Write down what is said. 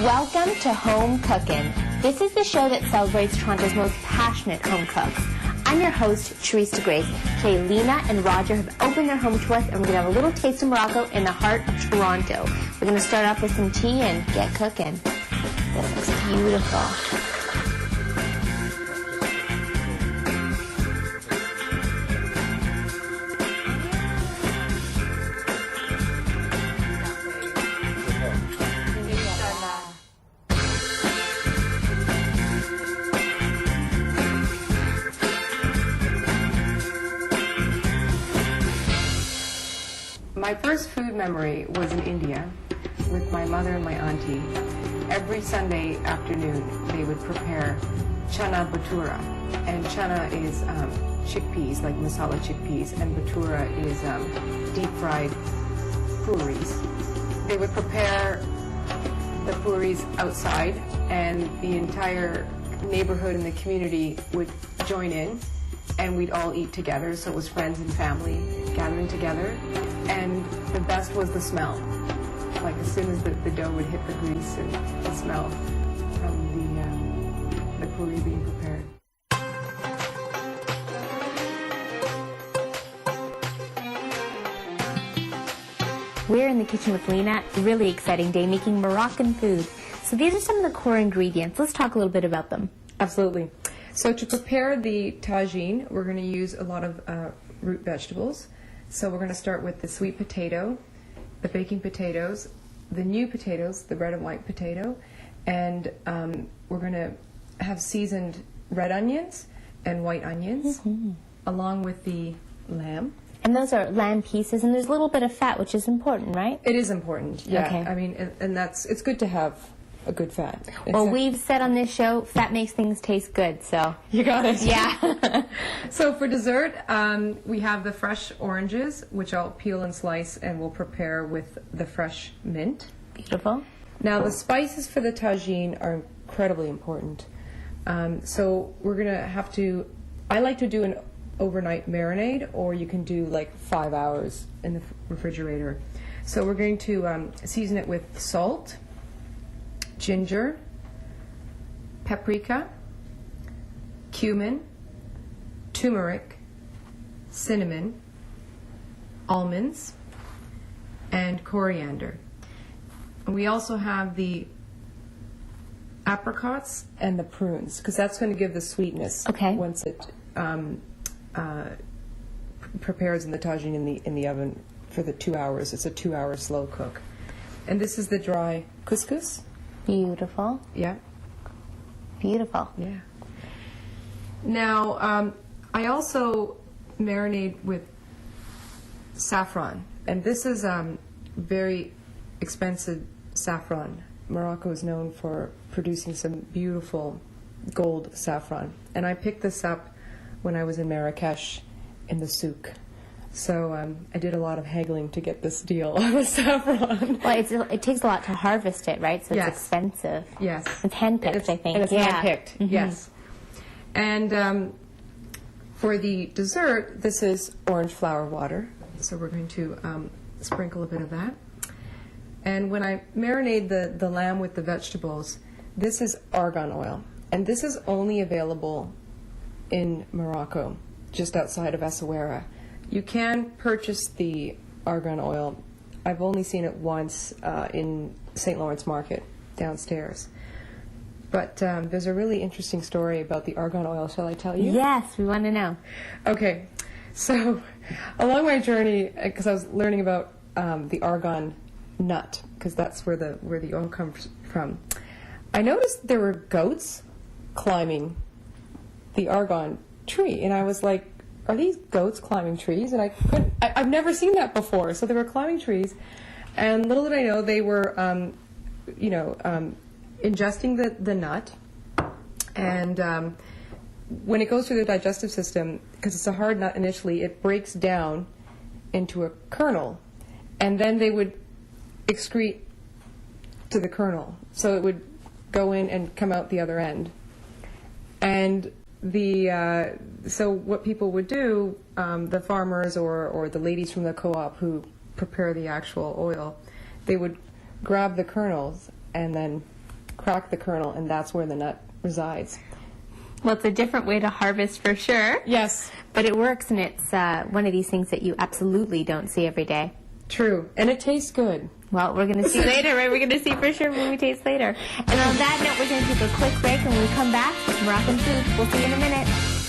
Welcome to Home Cookin'. This is the show that celebrates Toronto's most passionate home cooks. I'm your host, Therese DeGrace. Today, Lina and Roger have opened their home to us, and we're going to have a little taste of Morocco in the heart of Toronto. We're going to start off with some tea and get cooking. That looks beautiful. My first food memory was in India with my mother and my auntie. Every Sunday afternoon, they would prepare chana bhatura. And chana is chickpeas, like masala chickpeas, and bhatura is deep-fried puris. They would prepare the puris outside, and the entire neighborhood and the community would join in, and we'd all eat together. So it was friends and family gathering together. And the best was the smell. Like as soon as the dough would hit the grease, and the smell from the puri being prepared. We're in the kitchen with Lina. Really exciting day making Moroccan food. So these are some of the core ingredients. Let's talk a little bit about them. Absolutely. So to prepare the tagine, we're going to use a lot of root vegetables. So we're going to start with the sweet potato, the baking potatoes, the new potatoes, the red and white potato, and we're going to have seasoned red onions and white onions, along with the lamb. And those are lamb pieces, and there's a little bit of fat, which is important, right? It is important, yeah. Okay. I mean, and it's good to have a good fat. Well, we've said on this show, fat makes things taste good, so. You got it. Yeah. So for dessert, we have the fresh oranges, which I'll peel and slice, and we'll prepare with the fresh mint. Beautiful. Now, the spices for the tagine are incredibly important. So we're going to have to, I like to do an overnight marinade, or you can do like 5 hours in the refrigerator. So we're going to season it with salt, ginger, paprika, cumin, turmeric, cinnamon, almonds, and coriander. And we also have the apricots and the prunes, because that's going to give the sweetness once it prepares in the tagine in the oven for the 2 hours. It's a 2-hour slow cook. And this is the dry couscous. Beautiful. Yeah. Beautiful. Yeah. Now, I also marinate with saffron, and this is very expensive saffron. Morocco is known for producing some beautiful gold saffron, and I picked this up when I was in Marrakesh in the souk. So I did a lot of haggling to get this deal on the saffron. Well, it takes a lot to harvest it, right? So it's expensive. Yes. It's hand-picked, I think. And it's hand-picked, yes. And for the dessert, this is orange flower water. So we're going to sprinkle a bit of that. And when I marinate the lamb with the vegetables, this is argan oil. And this is only available in Morocco, just outside of Essaouira. You can purchase the argan oil. I've only seen it once in St. Lawrence Market downstairs. But there's a really interesting story about the argan oil. Shall I tell you? Yes, we want to know. Okay. So along my journey, because I was learning about the argan nut, because that's where the oil comes from, I noticed there were goats climbing the argan tree, and I was like, are these goats climbing trees? And I've never seen that before. So they were climbing trees, and little did I know they were, ingesting the nut. And when it goes through the digestive system, because it's a hard nut initially, it breaks down into a kernel, and then they would excrete to the kernel. So it would go in and come out the other end. And so what people would do, the farmers or the ladies from the co-op who prepare the actual oil, they would grab the kernels and then crack the kernel, and that's where the nut resides. Well, it's a different way to harvest for sure. Yes. But it works, and it's one of these things that you absolutely don't see every day. True. And it tastes good. Well, we're going to see later, right? We're going to see for sure when we taste later. And on that note, we're going to take a quick break, and when we come back, Moroccan food. We'll see you in a minute.